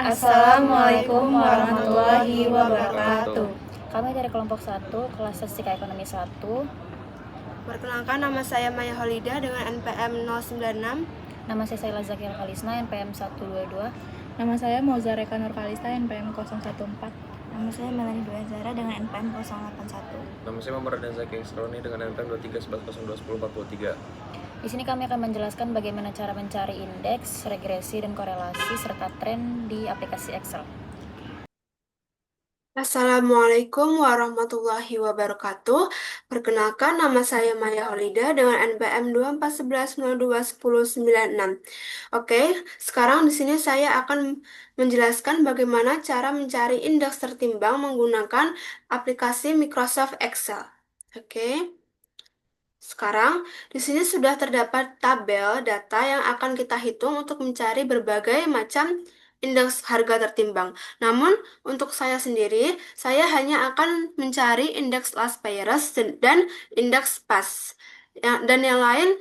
Assalamualaikum warahmatullahi wabarakatuh. Kami dari kelompok 1, kelas Statistika Ekonomi 1. Perkenalkan, nama saya Maya Holida dengan NPM 096. Nama saya Saila Zakir Khalisna, NPM 122. Nama saya Mozareka Nurkalista, NPM 014. Nama saya Melani Dwi Zara dengan NPM 081. Nama saya Muhammad Raden Zaki Esroni dengan NPM 2311021043. Di sini kami akan menjelaskan bagaimana cara mencari indeks, regresi, dan korelasi serta tren di aplikasi Excel. Assalamualaikum warahmatullahi wabarakatuh. Perkenalkan, nama saya Maya Holida dengan NPM 2411021096. Oke, sekarang di sini saya akan menjelaskan bagaimana cara mencari indeks tertimbang menggunakan aplikasi Microsoft Excel. Oke. Sekarang, di sini sudah terdapat tabel data yang akan kita hitung untuk mencari berbagai macam indeks harga tertimbang. Namun, untuk saya sendiri, saya hanya akan mencari indeks last price dan indeks pas. Dan yang lain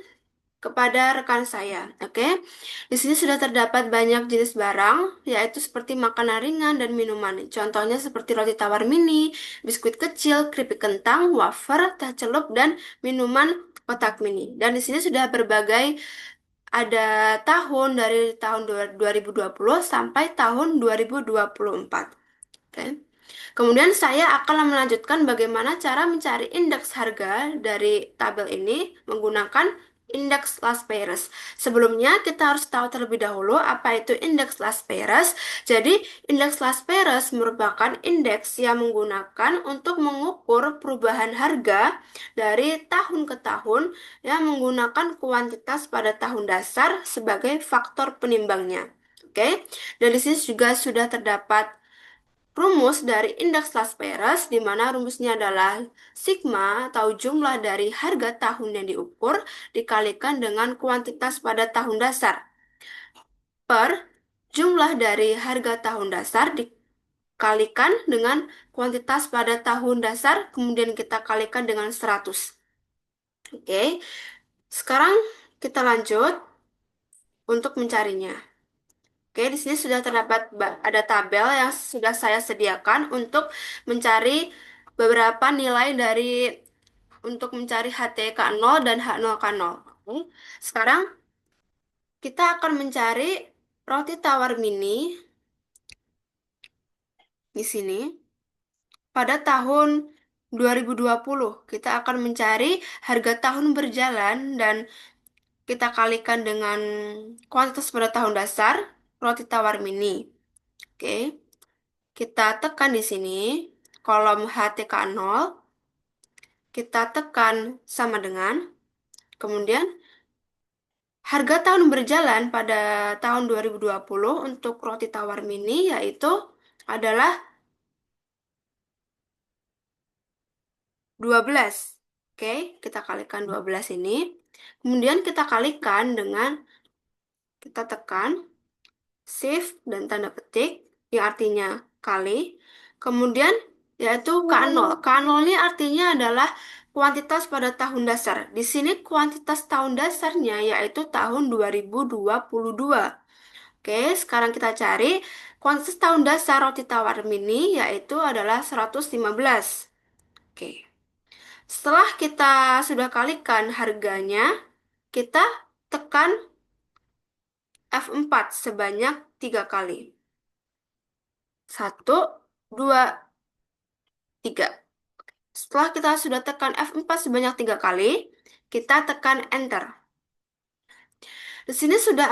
kepada rekan saya. Oke. Di sini sudah terdapat banyak jenis barang, yaitu seperti makanan ringan dan minuman. Contohnya seperti roti tawar mini, biskuit kecil, keripik kentang, wafer, teh celup, dan minuman kotak mini. Dan di sini sudah berbagai ada tahun dari tahun 2020 sampai tahun 2024. Oke. Kemudian saya akan melanjutkan bagaimana cara mencari indeks harga dari tabel ini menggunakan indeks last price. Sebelumnya kita harus tahu terlebih dahulu apa itu indeks last price. Jadi indeks last price merupakan indeks yang menggunakan untuk mengukur perubahan harga dari tahun ke tahun yang menggunakan kuantitas pada tahun dasar sebagai faktor penimbangnya. Oke, dan di sini juga sudah terdapat rumus dari indeks Las Peres, di mana rumusnya adalah sigma atau jumlah dari harga tahun yang diukur dikalikan dengan kuantitas pada tahun dasar per jumlah dari harga tahun dasar dikalikan dengan kuantitas pada tahun dasar, kemudian kita kalikan dengan 100. Oke, sekarang kita lanjut untuk mencarinya. Oke, di sini sudah terdapat ada tabel yang sudah saya sediakan untuk mencari beberapa nilai dari untuk mencari HTK0 dan H0K0. Oke. Sekarang kita akan mencari roti tawar mini di sini pada tahun 2020. Kita akan mencari harga tahun berjalan dan kita kalikan dengan kuantitas pada tahun dasar roti tawar mini. Oke. Kita tekan di sini kolom HTK0, kita tekan sama dengan, kemudian harga tahun berjalan pada tahun 2020 untuk roti tawar mini yaitu adalah 12. Oke, kita kalikan 12 ini. Kemudian kita kalikan dengan, kita tekan shift dan tanda petik yang artinya kali. Kemudian yaitu K0. K0 ini artinya adalah kuantitas pada tahun dasar. Di sini kuantitas tahun dasarnya yaitu tahun 2022. Oke, sekarang kita cari kuantitas tahun dasar roti tawar mini yaitu adalah 115. Oke. Setelah kita sudah kalikan harganya, kita tekan F4 sebanyak 3 kali. 1, 2, 3. Setelah kita sudah tekan F4 sebanyak 3 kali, kita tekan Enter. Di sini sudah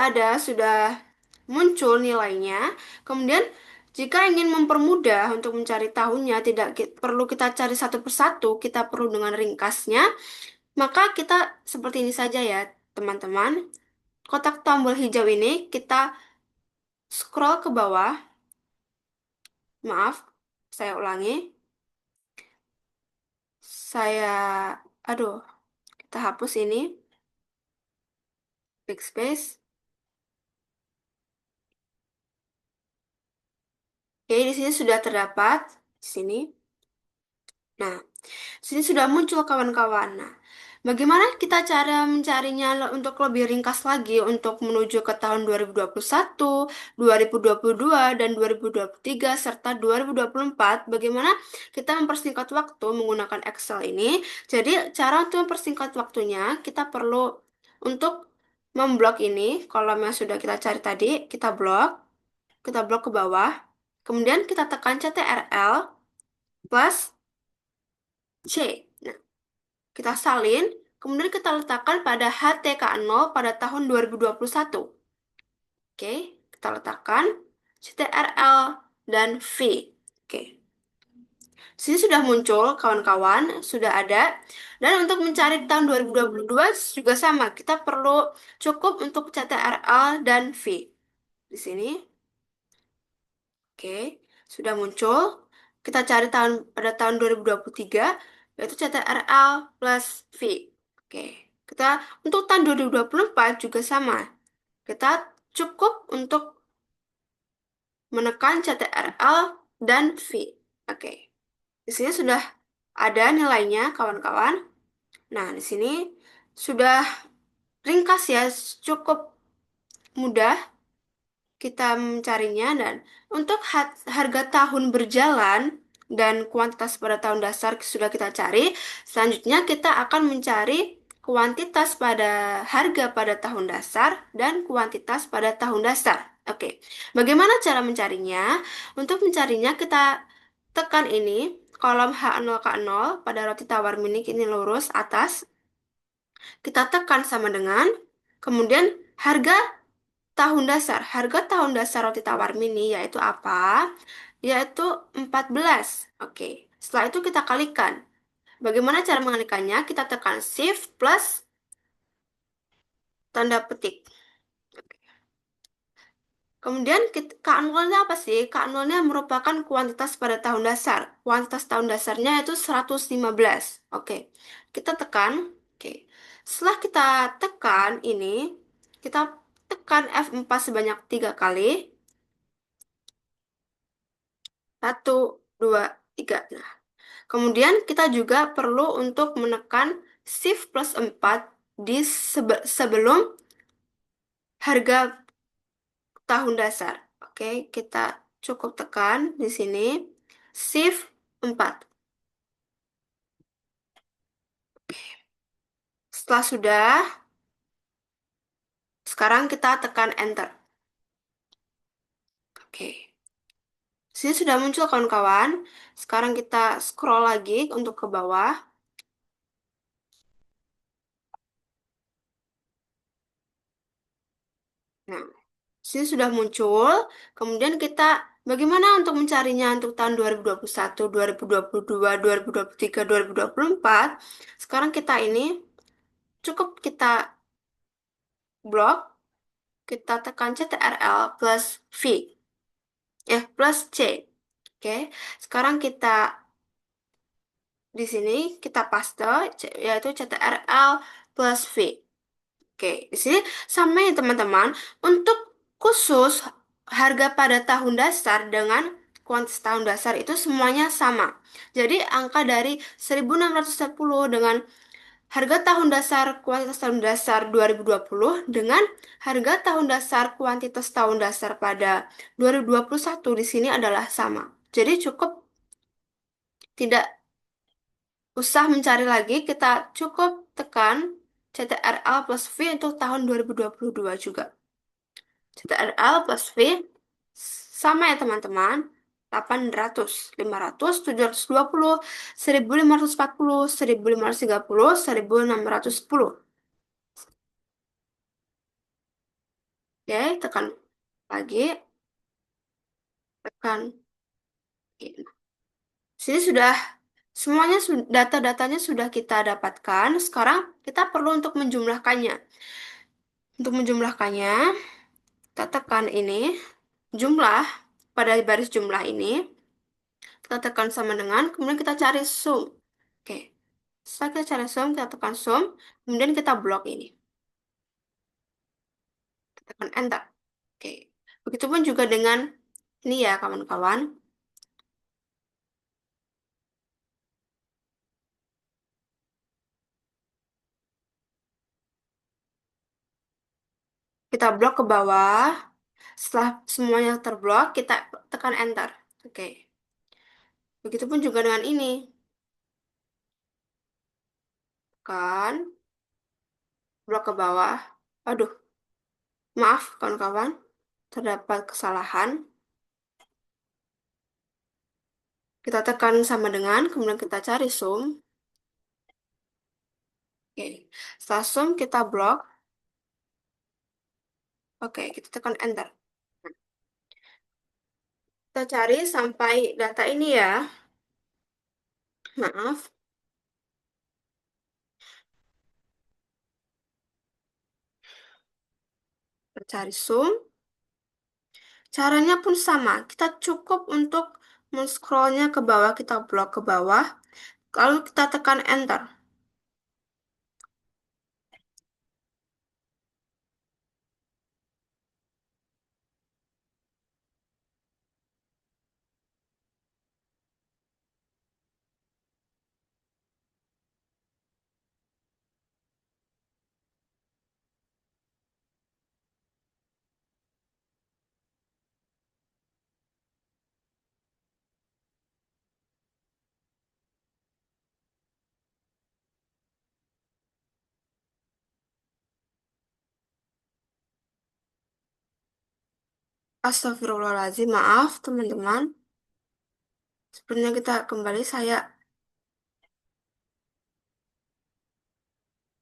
muncul nilainya. Kemudian, jika ingin mempermudah untuk mencari tahunnya, tidak perlu kita cari satu persatu, kita perlu dengan ringkasnya, maka kita seperti ini saja ya, teman-teman. Kotak tombol hijau ini kita scroll ke bawah. Maaf, saya ulangi. Aduh, kita hapus ini. Backspace. Oke, di sini sudah terdapat. Di sini. Nah, di sini sudah muncul kawan-kawan. Nah, Bagaimana kita cara mencarinya untuk lebih ringkas lagi untuk menuju ke tahun 2021, 2022, dan 2023, serta 2024? Bagaimana kita mempersingkat waktu menggunakan Excel ini? Jadi, cara untuk mempersingkat waktunya, kita perlu untuk memblok ini, kolom yang sudah kita cari tadi, kita blok ke bawah, kemudian kita tekan CTRL plus C. Nah, kita salin, kemudian kita letakkan pada HTK0 pada tahun 2021. Oke, kita letakkan CTRL dan V. Oke, sini sudah muncul, kawan-kawan, sudah ada. Dan untuk mencari tahun 2022 juga sama, kita perlu cukup untuk CTRL dan V. Di sini, oke, sudah muncul. Kita cari pada tahun 2023, yaitu CTRL plus V. Oke, kita untuk tahun 2024 juga sama. Kita cukup untuk menekan CTRL dan V. Oke, di sini sudah ada nilainya, kawan-kawan. Nah, di sini sudah ringkas ya, cukup mudah kita mencarinya. Dan untuk harga tahun berjalan dan kuantitas pada tahun dasar sudah kita cari. Selanjutnya kita akan mencari kuantitas pada harga pada tahun dasar dan kuantitas pada tahun dasar. Oke, bagaimana cara mencarinya? Untuk mencarinya kita tekan ini, kolom H0K0 pada roti tawar mini ini lurus atas. Kita tekan sama dengan, kemudian harga tahun dasar. Harga tahun dasar roti tawar mini yaitu apa? Yaitu 14. Oke. Setelah itu kita kalikan. Bagaimana cara mengalikannya? Kita tekan Shift plus tanda petik. Kemudian K0-nya apa sih? K0-nya merupakan kuantitas pada tahun dasar. Kuantitas tahun dasarnya itu 115. Oke. Kita tekan. Oke. Setelah kita tekan ini, kita tekan F4 sebanyak 3 kali. 1, 2, 3. Nah, kemudian kita juga perlu untuk menekan Shift plus 4 di sebelum harga tahun dasar. Oke, kita cukup tekan di sini Shift 4. Setelah sudah, sekarang kita tekan Enter. Oke. Sini sudah muncul kawan-kawan. Sekarang kita scroll lagi untuk ke bawah. Nah, sini sudah muncul. Kemudian kita bagaimana untuk mencarinya untuk tahun 2021, 2022, 2023, 2024? Sekarang kita ini cukup kita blok, kita tekan CTRL plus V, plus C. Oke, sekarang kita di sini kita paste yaitu CTRL plus V. Oke, di sini sama ya teman-teman. Untuk khusus harga pada tahun dasar dengan kuantitas tahun dasar itu semuanya sama. Jadi angka dari 1610 dengan harga tahun dasar kuantitas tahun dasar 2020 dengan harga tahun dasar kuantitas tahun dasar pada 2021 di sini adalah sama. Jadi cukup tidak usah mencari lagi, kita cukup tekan CTRL plus V untuk tahun 2022 juga. CTRL plus V sama ya teman-teman. 800, 500, 720, 1540, 1530, 1610. Oke, tekan lagi, tekan. Oke. Sini sudah semuanya data-datanya sudah kita dapatkan. Sekarang kita perlu untuk menjumlahkannya. Untuk menjumlahkannya, kita tekan ini, jumlah pada baris jumlah ini, kita tekan sama dengan, kemudian kita cari sum. Oke, setelah kita cari sum, kita tekan sum, kemudian kita blok ini. Kita tekan enter. Oke, begitupun juga dengan ini ya kawan-kawan. Kita blok ke bawah. Setelah semuanya terblok, kita tekan enter. Oke. Begitupun juga dengan ini. Kan, blok ke bawah. Aduh, maaf kawan-kawan. Terdapat kesalahan. Kita tekan sama dengan, kemudian kita cari zoom. Oke. Setelah zoom, kita blok. Oke, kita tekan enter. Kita cari sampai data ini ya. Maaf. Kita cari zoom. Caranya pun sama. Kita cukup untuk men-scrollnya ke bawah, kita blok ke bawah. Lalu kita tekan enter. Astagfirullahaladzim, maaf teman-teman. Sebenarnya kita kembali, saya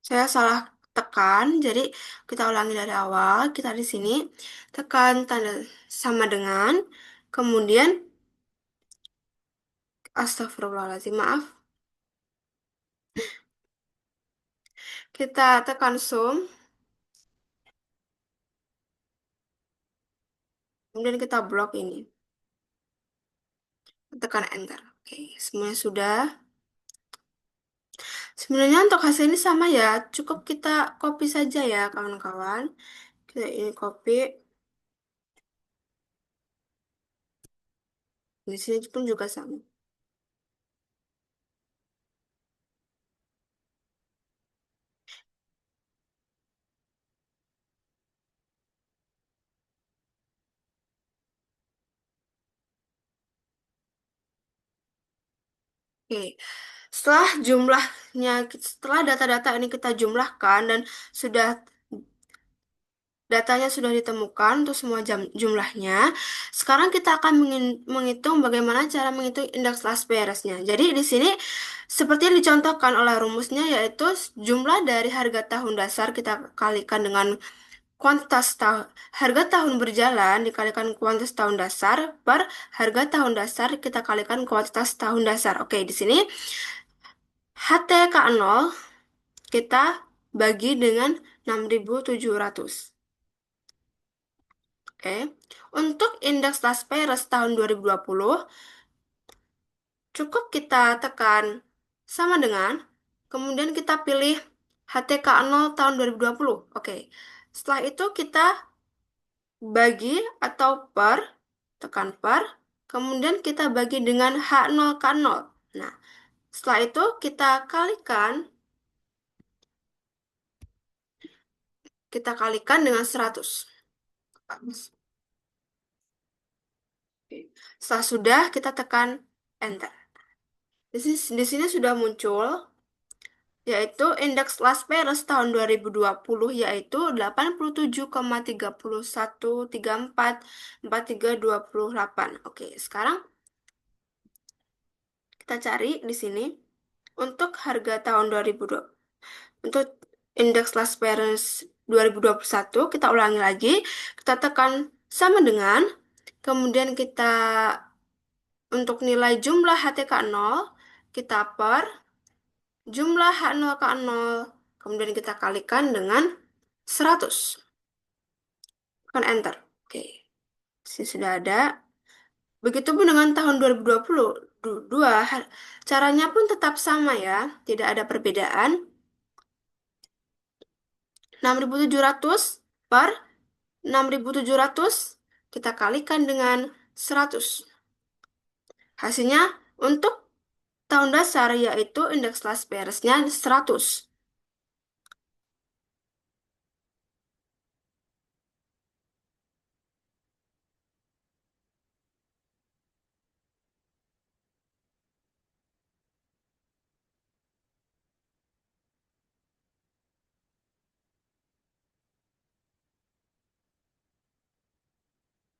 salah tekan. Jadi kita ulangi dari awal. Kita di sini tekan tanda sama dengan, kemudian astagfirullahaladzim, maaf. Kita tekan zoom, kemudian kita blok ini. Tekan enter. Oke, semuanya sudah. Sebenarnya untuk hasil ini sama ya, cukup kita copy saja ya kawan-kawan. Kita ini copy, di sini pun juga sama. Oke, setelah data-data ini kita jumlahkan dan sudah datanya sudah ditemukan untuk semua jumlahnya. Sekarang kita akan menghitung bagaimana cara menghitung indeks last bearsnya. Jadi di sini seperti yang dicontohkan oleh rumusnya, yaitu jumlah dari harga tahun dasar kita kalikan dengan harga tahun berjalan dikalikan kuantitas tahun dasar per harga tahun dasar kita kalikan kuantitas tahun dasar. Oke, di sini HTK0 kita bagi dengan 6.700. Oke. Untuk indeks last Paris tahun 2020, cukup kita tekan sama dengan, kemudian kita pilih HTK0 tahun 2020. Oke. Setelah itu kita bagi atau per, tekan per, kemudian kita bagi dengan H0K0. Nah, setelah itu kita kalikan dengan 100. Setelah sudah, kita tekan enter. Di sini sudah muncul, yaitu indeks Las Peres tahun 2020, yaitu 87,31344328. Oke, sekarang kita cari di sini untuk harga tahun 2020. Untuk indeks Las Peres 2021, kita ulangi lagi, kita tekan sama dengan, kemudian kita untuk nilai jumlah HTK0, kita per jumlah H0K0, kemudian kita kalikan dengan 100. Tekan enter. Oke, sini sudah ada. Begitupun dengan tahun 2022, caranya pun tetap sama ya, tidak ada perbedaan. 6.700 per 6.700 kita kalikan dengan 100. Hasilnya untuk tahun dasar yaitu indeks Las Peresnya 100.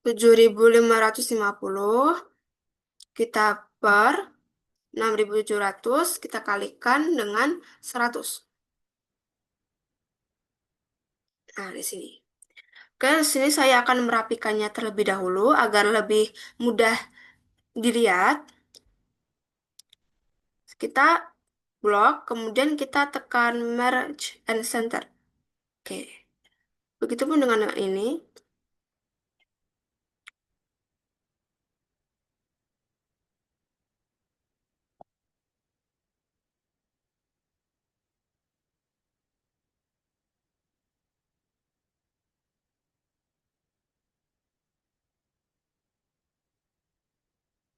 7.550 kita per 6.700 kita kalikan dengan 100. Nah, di sini. Oke, di sini saya akan merapikannya terlebih dahulu agar lebih mudah dilihat. Kita blok, kemudian kita tekan merge and center. Oke. Begitupun dengan yang ini.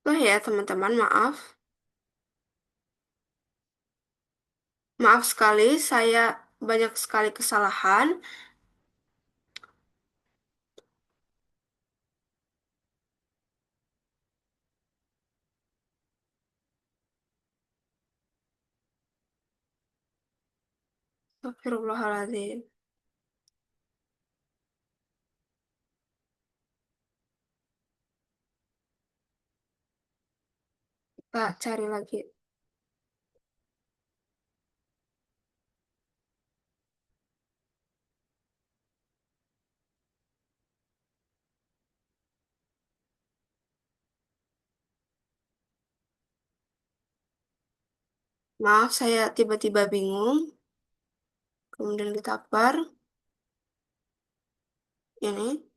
Oh ya, teman-teman, maaf. Maaf sekali, saya banyak sekali kesalahan. Astagfirullahaladzim. Kita cari lagi. Maaf, saya tiba-tiba bingung. Kemudian kita per ini.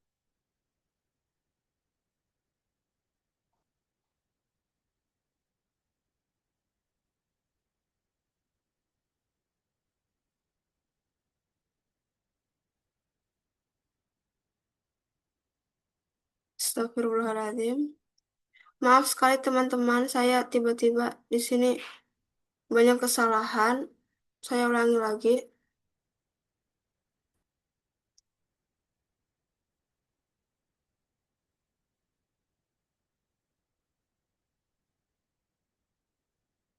Astagfirullahaladzim. Maaf sekali teman-teman, saya tiba-tiba di sini banyak kesalahan. Saya ulangi lagi.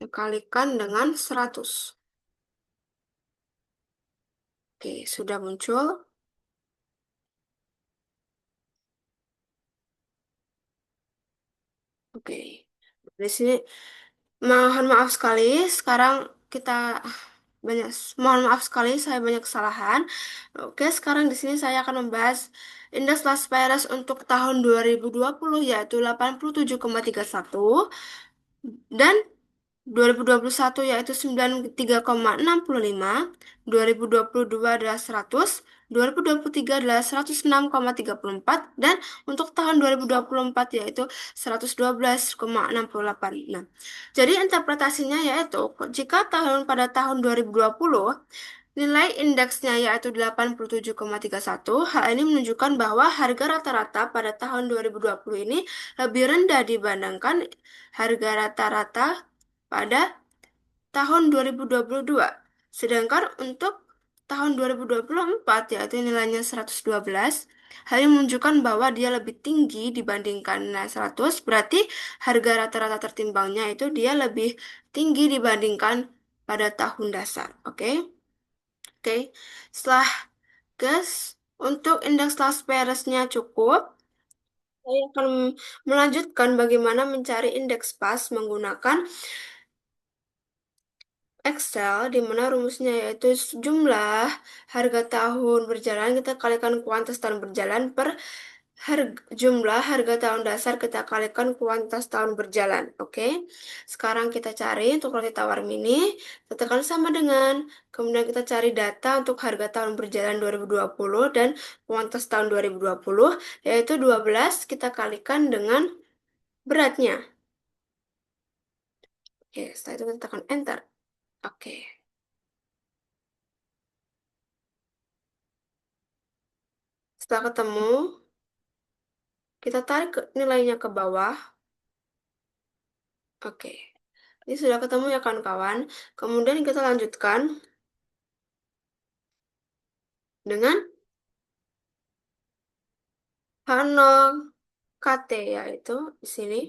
Dikalikan dengan 100. Oke, sudah muncul. Oke. Di sini mohon maaf sekali. Sekarang kita banyak mohon maaf sekali saya banyak kesalahan. Oke, sekarang di sini saya akan membahas indeks Las Peres untuk tahun 2020 yaitu 87,31 dan 2021 yaitu 93,65, 2022 adalah 100, 2023 adalah 106,34 dan untuk tahun 2024 yaitu 112,68. Nah, jadi interpretasinya yaitu jika pada tahun 2020 nilai indeksnya yaitu 87,31, hal ini menunjukkan bahwa harga rata-rata pada tahun 2020 ini lebih rendah dibandingkan harga rata-rata pada tahun 2022. Sedangkan untuk tahun 2024 yaitu nilainya 112, hal ini menunjukkan bahwa dia lebih tinggi dibandingkan nilai 100, berarti harga rata-rata tertimbangnya itu dia lebih tinggi dibandingkan pada tahun dasar. Oke? Oke. Setelah guys, untuk indeks Las Peresnya cukup, saya akan melanjutkan bagaimana mencari indeks pas menggunakan Excel, di mana rumusnya yaitu jumlah harga tahun berjalan kita kalikan kuantitas tahun berjalan per jumlah harga tahun dasar kita kalikan kuantitas tahun berjalan. Oke. Sekarang kita cari untuk roti tawar mini, kita tekan sama dengan, kemudian kita cari data untuk harga tahun berjalan 2020 dan kuantitas tahun 2020, yaitu 12 kita kalikan dengan beratnya. Oke, setelah itu kita tekan enter. Oke. Setelah ketemu, kita tarik nilainya ke bawah. Oke. Ini sudah ketemu ya kawan-kawan. Kemudian kita lanjutkan dengan H0 KT yaitu di sini.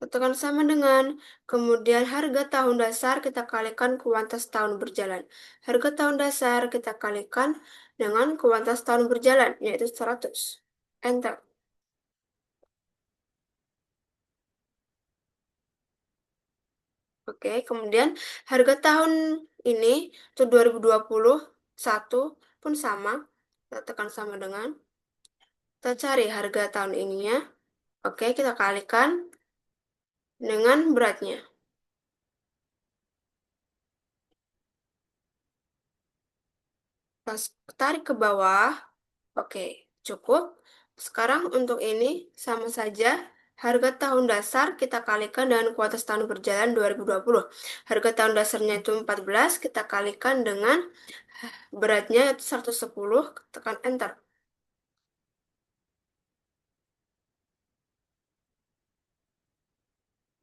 Tekan sama dengan kemudian harga tahun dasar kita kalikan kuantitas tahun berjalan. Harga tahun dasar kita kalikan dengan kuantitas tahun berjalan, yaitu 100. Enter. Oke, kemudian harga tahun ini untuk 2021 pun sama. Kita tekan sama dengan, kita cari harga tahun ininya. Oke, kita kalikan dengan beratnya. Kita tarik ke bawah. Oke, cukup. Sekarang untuk ini sama saja. Harga tahun dasar kita kalikan dengan kuartal tahun berjalan 2020. Harga tahun dasarnya itu 14, kita kalikan dengan beratnya itu 110, tekan enter.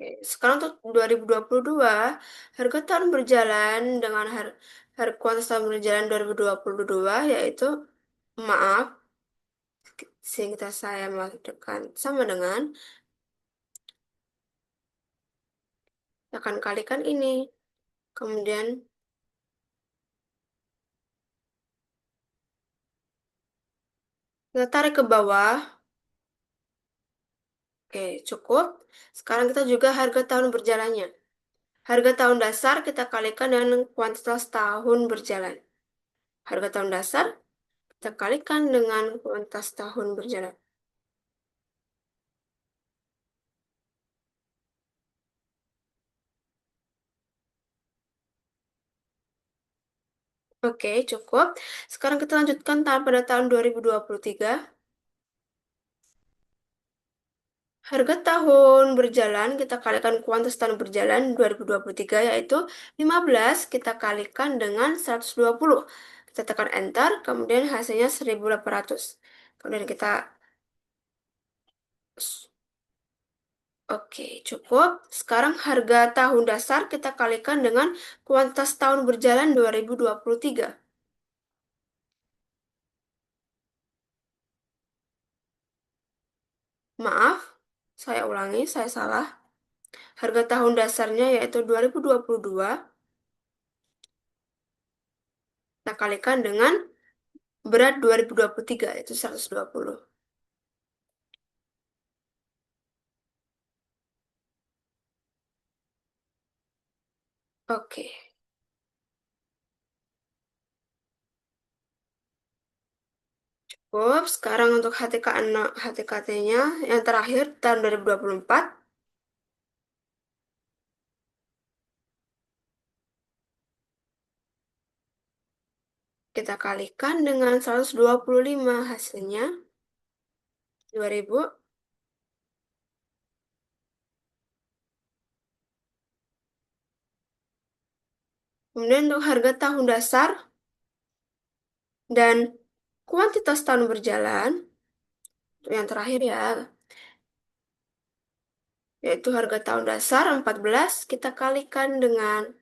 Oke, sekarang untuk 2022, harga tahun berjalan dengan harga kuartal tahun berjalan 2022 yaitu, maaf, sehingga saya masukkan sama dengan, akan kalikan ini. Kemudian kita tarik ke bawah. Oke, cukup. Sekarang kita juga harga tahun berjalannya. Harga tahun dasar kita kalikan dengan kuantitas tahun berjalan. Harga tahun dasar kita kalikan dengan kuantitas tahun berjalan. Oke, cukup. Sekarang kita lanjutkan pada tahun 2023. Harga tahun berjalan kita kalikan kuantitas tahun berjalan 2023 yaitu 15, kita kalikan dengan 120. Kita tekan enter, kemudian hasilnya 1800. Kemudian kita, oke, cukup. Sekarang harga tahun dasar kita kalikan dengan kuantitas tahun berjalan 2023. Maaf, saya ulangi, saya salah. Harga tahun dasarnya yaitu 2022. Kita kalikan dengan berat 2023 yaitu 120. Oke. Sekarang untuk HTKT-nya yang terakhir tahun 2024. Kita kalikan dengan 125, hasilnya 2000. Kemudian untuk harga tahun dasar dan kuantitas tahun berjalan, untuk yang terakhir ya, yaitu harga tahun dasar 14, kita kalikan dengan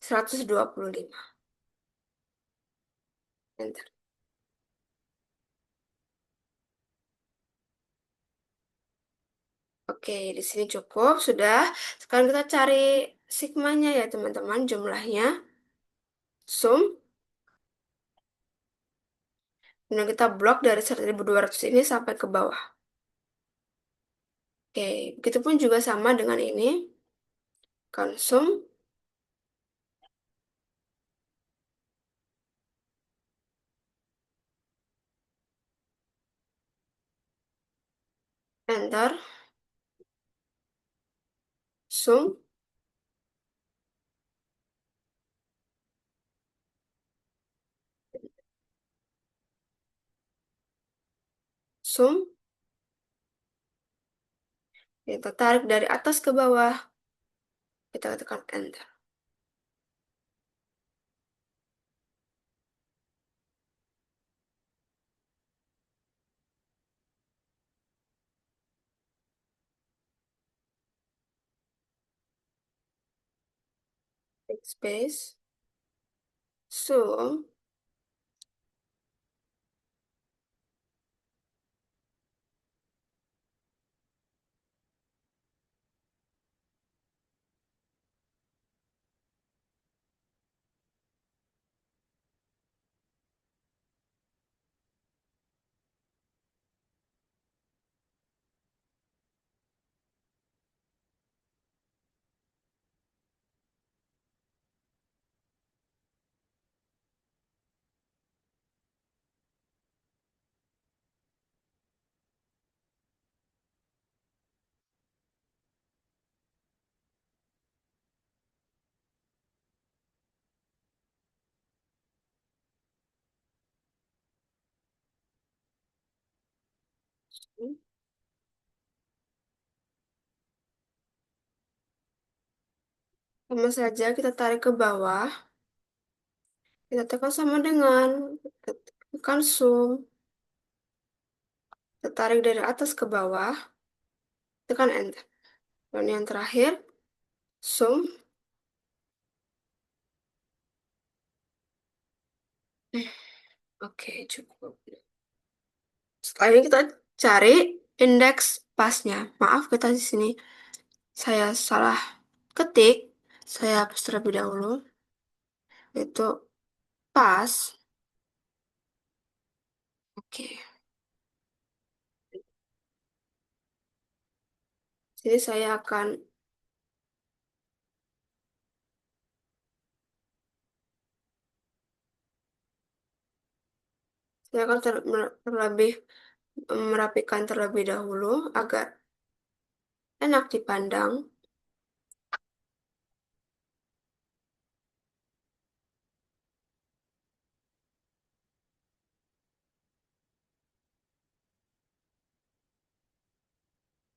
125. Enter. Oke, di sini cukup, sudah. Sekarang kita cari sigmanya ya teman-teman, jumlahnya. Sum. Kemudian kita blok dari 1200 ini sampai ke bawah. Oke, begitupun juga sama dengan ini. Konsum. Enter. Sum. Sum. Kita tarik dari atas ke bawah. Kita tekan enter. Space. Sum. Sama saja kita tarik ke bawah, kita tekan sama dengan, kita tekan zoom, kita tarik dari atas ke bawah, tekan enter. Dan yang terakhir, zoom. Oke, cukup. Setelah ini kita cari indeks pasnya. Maaf, kita di sini saya salah ketik. Saya hapus terlebih dahulu. Itu pas. Oke. Jadi saya akan terlebih merapikan terlebih dahulu agar enak dipandang.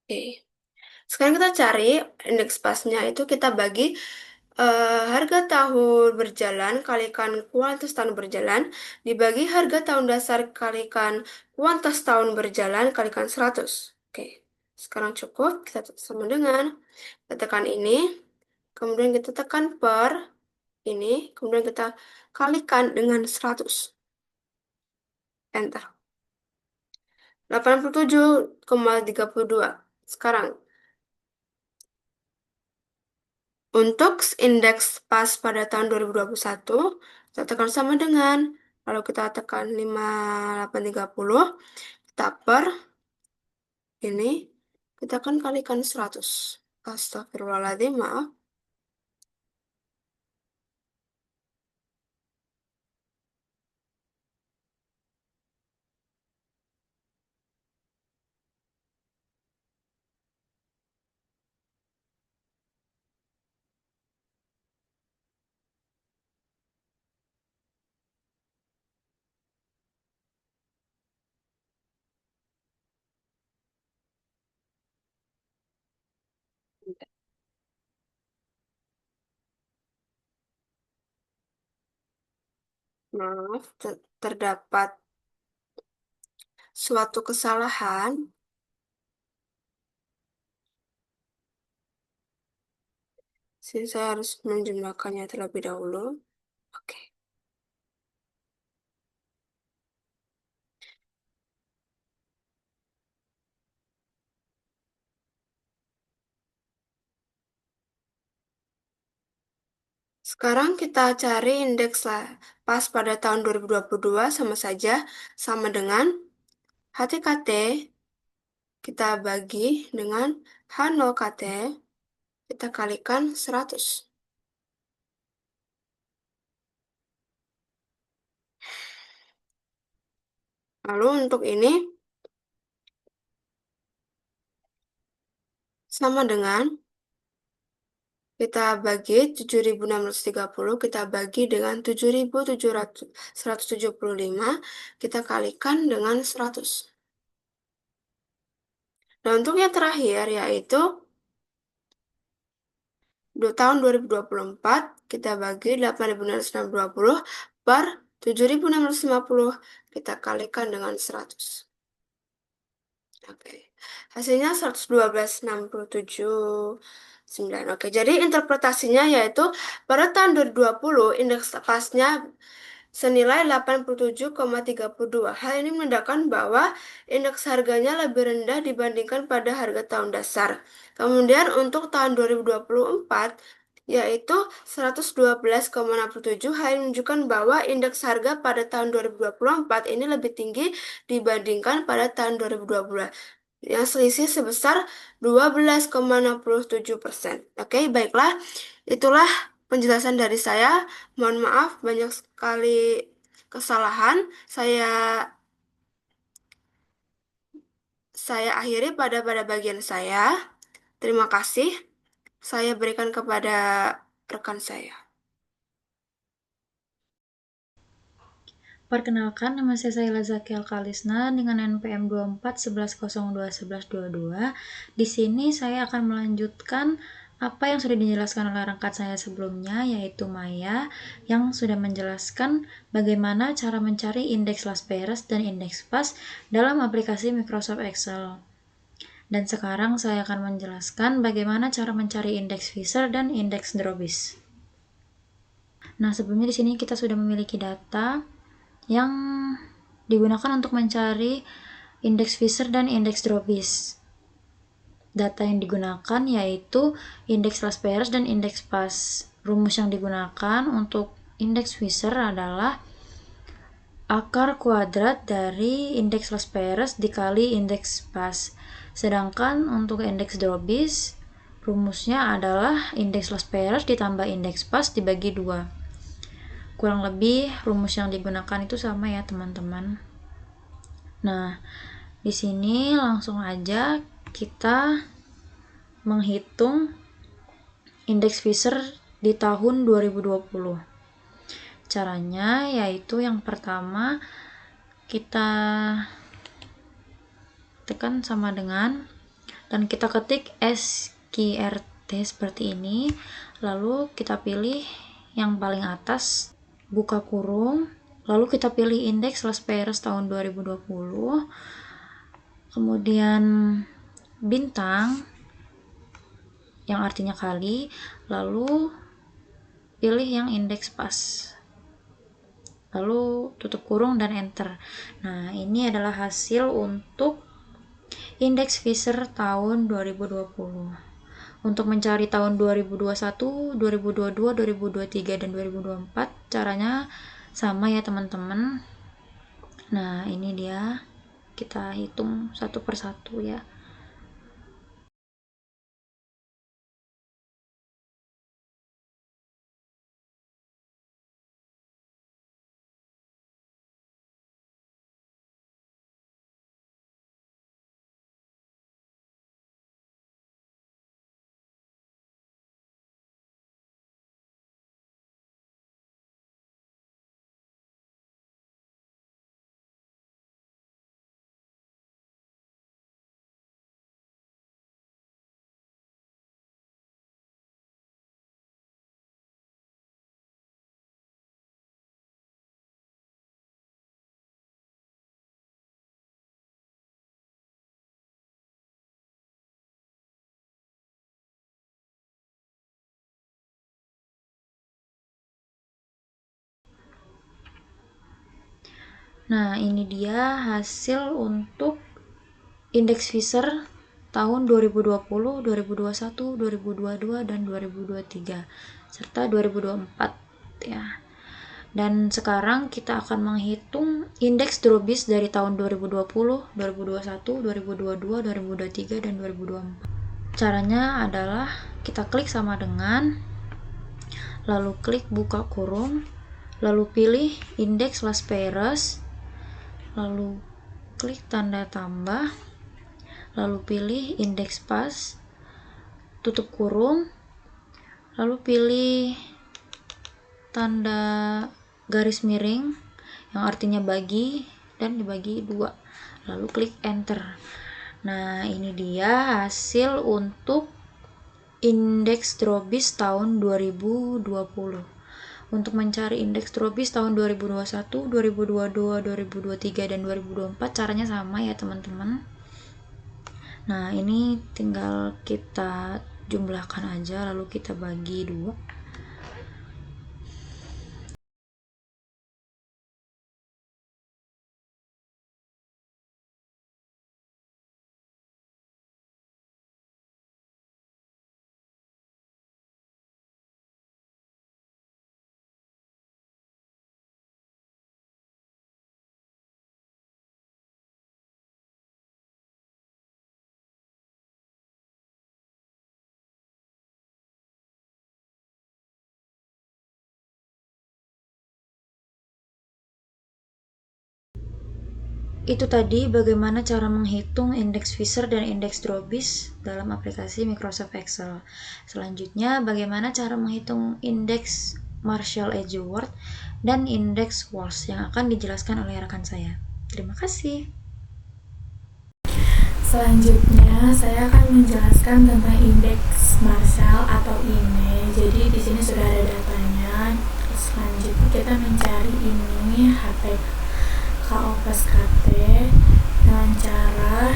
Oke. Sekarang kita cari indeks pasnya itu kita bagi harga tahun berjalan kalikan kuantitas tahun berjalan dibagi harga tahun dasar kalikan kuantitas tahun berjalan kalikan 100. Oke. Sekarang cukup kita sama dengan kita tekan ini, kemudian kita tekan per ini, kemudian kita kalikan dengan 100. Enter. 87,32. Sekarang untuk indeks pas pada tahun 2021, kita tekan sama dengan, kalau kita tekan 5830, kita per ini, kita akan kalikan 100. Astagfirullahaladzim, maaf. Maaf, terdapat suatu kesalahan. Sini saya harus menjumlahkannya terlebih dahulu. Oke. Sekarang kita cari indeks lah. Pas pada tahun 2022 sama saja, sama dengan HTKT kita bagi dengan H0KT, kita kalikan 100. Lalu untuk ini sama dengan kita bagi 7.630, kita bagi dengan 7.175, kita kalikan dengan 100. Dan untuk yang terakhir yaitu tahun 2024, kita bagi 8.620 per 7.650, kita kalikan dengan 100. Oke. Hasilnya 112,67,9. Oke, jadi interpretasinya yaitu pada tahun 2020 indeks pasnya senilai 87,32. Hal ini menandakan bahwa indeks harganya lebih rendah dibandingkan pada harga tahun dasar. Kemudian untuk tahun 2024 yaitu 112,67. Hal ini menunjukkan bahwa indeks harga pada tahun 2024 ini lebih tinggi dibandingkan pada tahun 2020 yang selisih sebesar 12,67%. Oke, baiklah. Itulah penjelasan dari saya. Mohon maaf banyak sekali kesalahan. Saya akhiri pada bagian saya. Terima kasih. Saya berikan kepada rekan saya. Perkenalkan, nama saya Zaki Alkalisna dengan NPM 2411021122. Di sini saya akan melanjutkan apa yang sudah dijelaskan oleh rekan saya sebelumnya, yaitu Maya, yang sudah menjelaskan bagaimana cara mencari indeks Las Peres dan indeks PAS dalam aplikasi Microsoft Excel. Dan sekarang saya akan menjelaskan bagaimana cara mencari indeks Fisher dan indeks Drobis. Nah, sebelumnya di sini kita sudah memiliki data yang digunakan untuk mencari indeks Fisher dan indeks Drobis. Data yang digunakan yaitu indeks Las Peres dan indeks PAS. Rumus yang digunakan untuk indeks Fisher adalah akar kuadrat dari indeks Las Peres dikali indeks PAS. Sedangkan untuk indeks Drobis, rumusnya adalah indeks Las Peres ditambah indeks PAS dibagi 2. Kurang lebih rumus yang digunakan itu sama ya teman-teman. Nah, di sini langsung aja kita menghitung indeks Fisher di tahun 2020. Caranya yaitu yang pertama kita tekan sama dengan dan kita ketik SQRT seperti ini, lalu kita pilih yang paling atas, buka kurung, lalu kita pilih indeks Las Peres tahun 2020, kemudian bintang yang artinya kali, lalu pilih yang indeks PAS, lalu tutup kurung dan enter. Nah, ini adalah hasil untuk indeks Fisher tahun 2020. Untuk mencari tahun 2021, 2022, 2023, dan 2024 caranya sama ya teman-teman. Nah, ini dia, kita hitung satu persatu ya. Nah, ini dia hasil untuk indeks Fisher tahun 2020, 2021, 2022, dan 2023, serta 2024 ya. Dan sekarang kita akan menghitung indeks Drobis dari tahun 2020, 2021, 2022, 2023, dan 2024. Caranya adalah kita klik sama dengan, lalu klik buka kurung, lalu pilih indeks Las Peres, lalu klik tanda tambah, lalu pilih indeks PAS, tutup kurung, lalu pilih tanda garis miring yang artinya bagi dan dibagi 2, lalu klik enter. Nah, ini dia hasil untuk indeks Drobis tahun 2020. Untuk mencari indeks Drobis tahun 2021, 2022, 2023, dan 2024 caranya sama ya teman-teman. Nah, ini tinggal kita jumlahkan aja lalu kita bagi 2. Itu tadi bagaimana cara menghitung indeks Fisher dan indeks Drobis dalam aplikasi Microsoft Excel. Selanjutnya, bagaimana cara menghitung indeks Marshall Edgeworth dan indeks WALS yang akan dijelaskan oleh rekan saya. Terima kasih. Selanjutnya, saya akan menjelaskan tentang indeks Marshall atau INE. Jadi di sini sudah ada datanya. Selanjutnya kita mencari ini HTKO plus KT dengan cara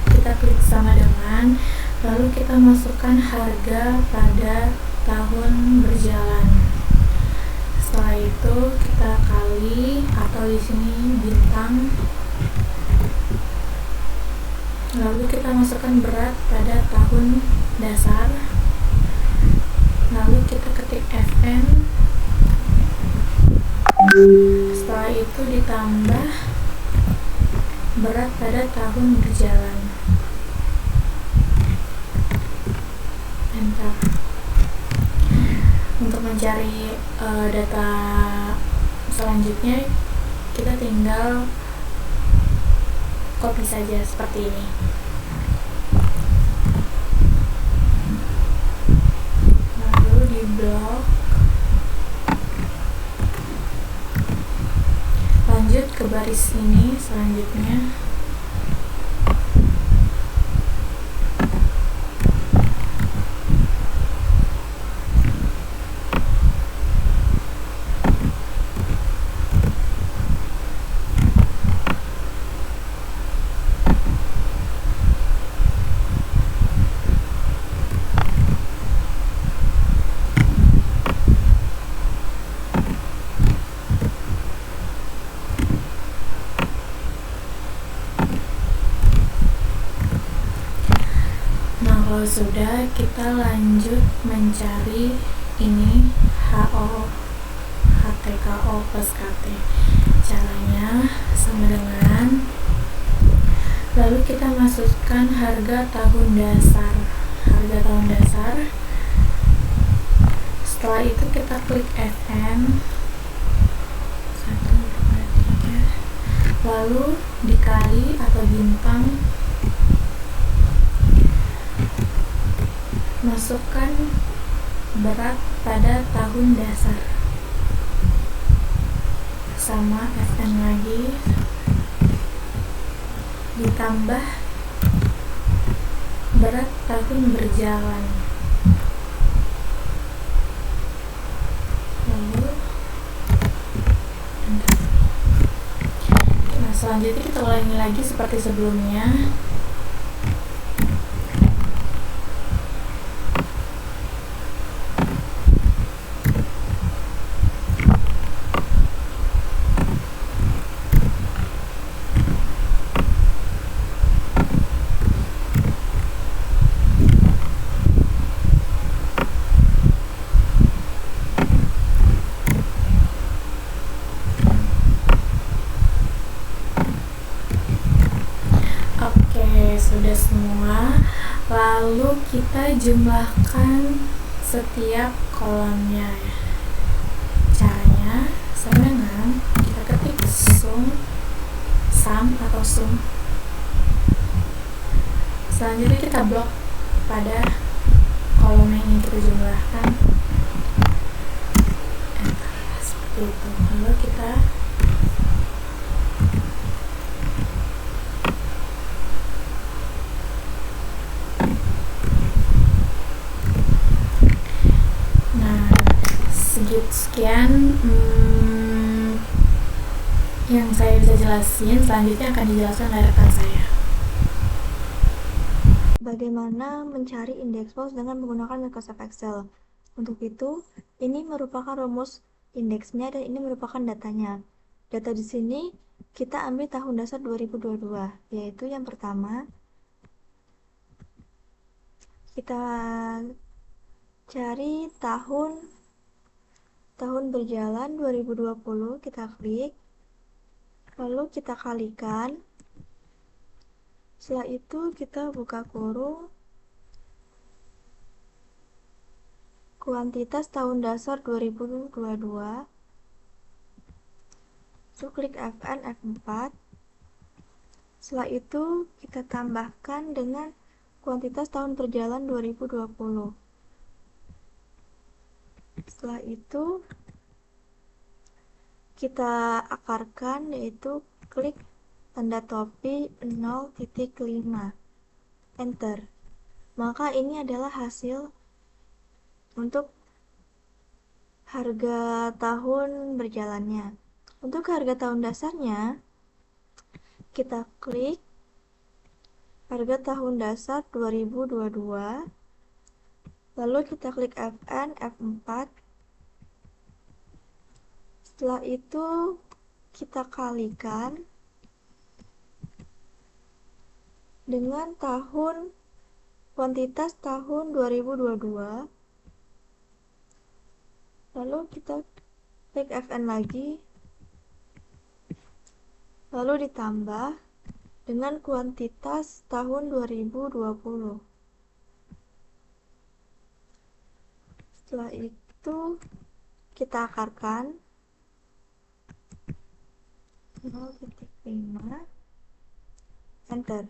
kita klik sama dengan, lalu kita masukkan harga pada tahun berjalan. Setelah itu kita kali atau di sini bintang. Lalu kita masukkan berat pada tahun dasar. Lalu kita ketik FM. Setelah itu ditambah berat pada tahun berjalan. Enter. Untuk mencari data selanjutnya, kita tinggal copy saja seperti ini. Lalu di blok, lanjut ke baris ini selanjutnya. Nah, kalau sudah, kita lanjut mencari ini HTKO plus KT. Caranya sama dengan, lalu kita masukkan harga tahun dasar. Setelah itu kita klik FM 1, 2, 3, lalu dikali atau bintang, masukkan berat pada tahun dasar, sama FN lagi, ditambah berat tahun berjalan, lalu enter. Nah, selanjutnya kita ulangi lagi seperti sebelumnya. Oke, sudah semua. Lalu kita jumlahkan setiap kolomnya. Caranya sama dengan kita ketik sum atau sum. Selanjutnya kita blok pada kolom yang ingin kita jumlahkan. Enter, seperti itu. Lalu kita sekian yang saya bisa jelasin. Selanjutnya akan dijelaskan oleh rekan saya. Bagaimana mencari indeks WALS dengan menggunakan Microsoft Excel? Untuk itu, ini merupakan rumus indeksnya dan ini merupakan datanya. Data di sini kita ambil tahun dasar 2022, yaitu yang pertama kita cari tahun berjalan 2020, kita klik, lalu kita kalikan. Setelah itu kita buka kurung, kuantitas tahun dasar 2022, lalu klik FN F4. Setelah itu kita tambahkan dengan kuantitas tahun berjalan 2020. Setelah itu kita akarkan, yaitu klik tanda topi 0,5, enter. Maka ini adalah hasil untuk harga tahun berjalannya. Untuk harga tahun dasarnya, kita klik harga tahun dasar 2022, lalu kita klik Fn, F4. Setelah itu kita kalikan dengan kuantitas tahun 2022, lalu kita klik Fn lagi, lalu ditambah dengan kuantitas tahun 2020. Setelah itu kita akarkan 0,5, enter.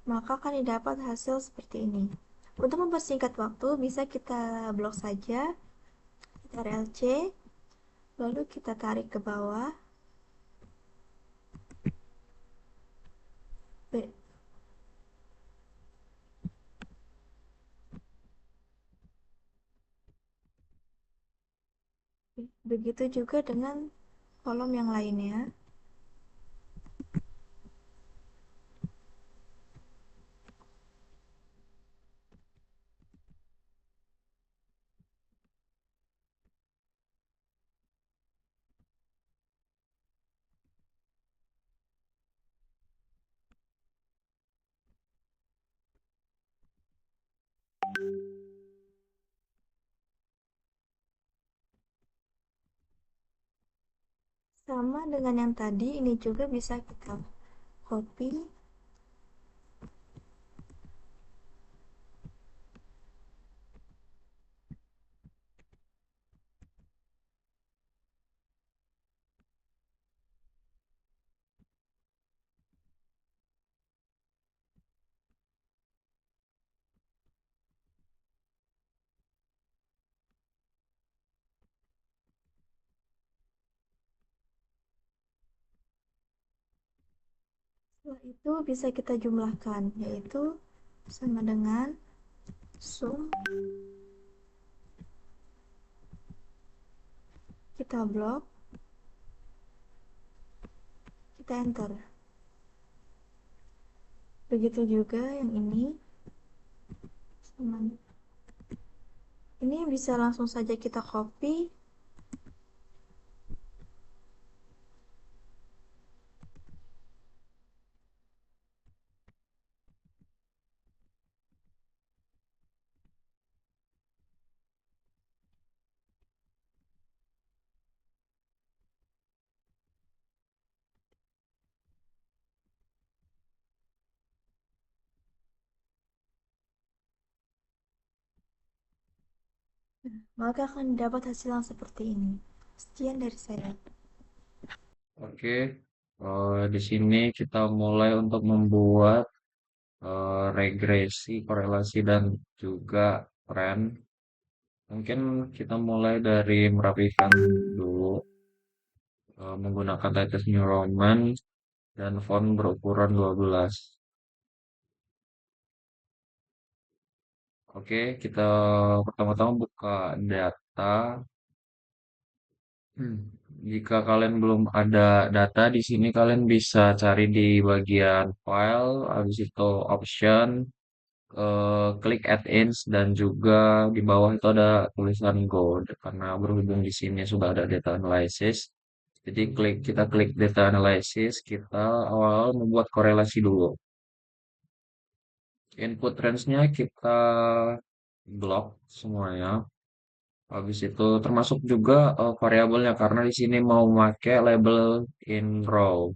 Maka akan didapat hasil seperti ini. Untuk mempersingkat waktu, bisa kita blok saja, kita RLC, lalu kita tarik ke bawah. Begitu juga dengan kolom yang lainnya. Sama dengan yang tadi, ini juga bisa kita copy, setelah itu bisa kita jumlahkan, yaitu sama dengan sum, kita blok, kita enter. Begitu juga yang ini, ini bisa langsung saja kita copy, maka akan dapat hasil yang seperti ini. Sekian dari saya. Oke, di sini kita mulai untuk membuat regresi, korelasi, dan juga tren. Mungkin kita mulai dari merapikan dulu menggunakan Times New Roman dan font berukuran 12. Oke, kita pertama-tama buka data. Jika kalian belum ada data di sini, kalian bisa cari di bagian file, habis itu option, klik add-ins, dan juga di bawah itu ada tulisan Go. Karena berhubung di sini sudah ada data analysis, jadi kita klik data analysis, kita awal membuat korelasi dulu. Input range-nya kita blok semuanya. Habis itu termasuk juga variabelnya karena di sini mau pakai label in row.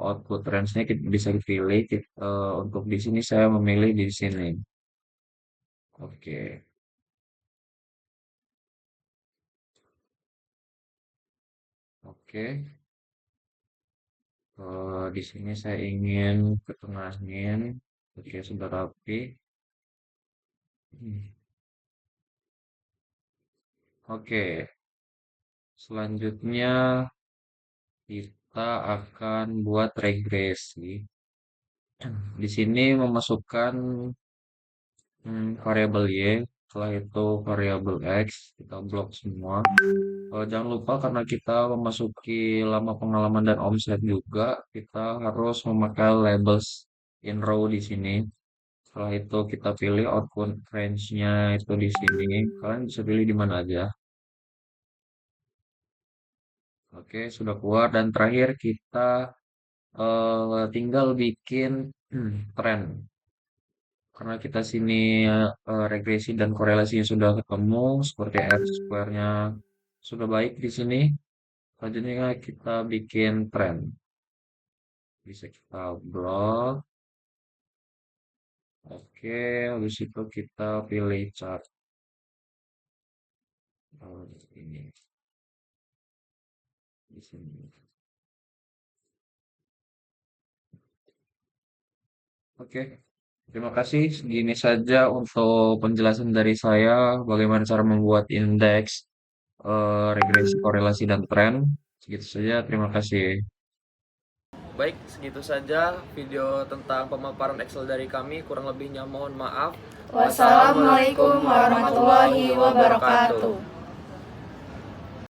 Output range-nya bisa dipilih. Untuk di sini saya memilih di sini. Oke. Oke. Di sini saya ingin ketengahin. Oke, sudah rapi. Hmm. Oke. Selanjutnya kita akan buat regresi. Di sini memasukkan variabel Y, setelah itu variabel X, kita blok semua. Jangan lupa karena kita memasuki lama pengalaman dan omset juga, kita harus memakai labels in row di sini. Setelah itu kita pilih output range-nya itu di sini. Kalian bisa pilih di mana aja. Oke, sudah keluar dan terakhir kita tinggal bikin tren. Karena kita sini regresi dan korelasinya sudah ketemu, seperti R-square-nya sudah baik di sini. Selanjutnya kita bikin tren. Bisa kita blok. Oke, habis itu kita pilih chart. Ini di sini. Oke, terima kasih. Segini saja untuk penjelasan dari saya bagaimana cara membuat indeks regresi, korelasi, dan tren. Segitu saja. Terima kasih. Baik, segitu saja video tentang pemaparan Excel dari kami. Kurang lebihnya mohon maaf. Wassalamualaikum warahmatullahi wabarakatuh.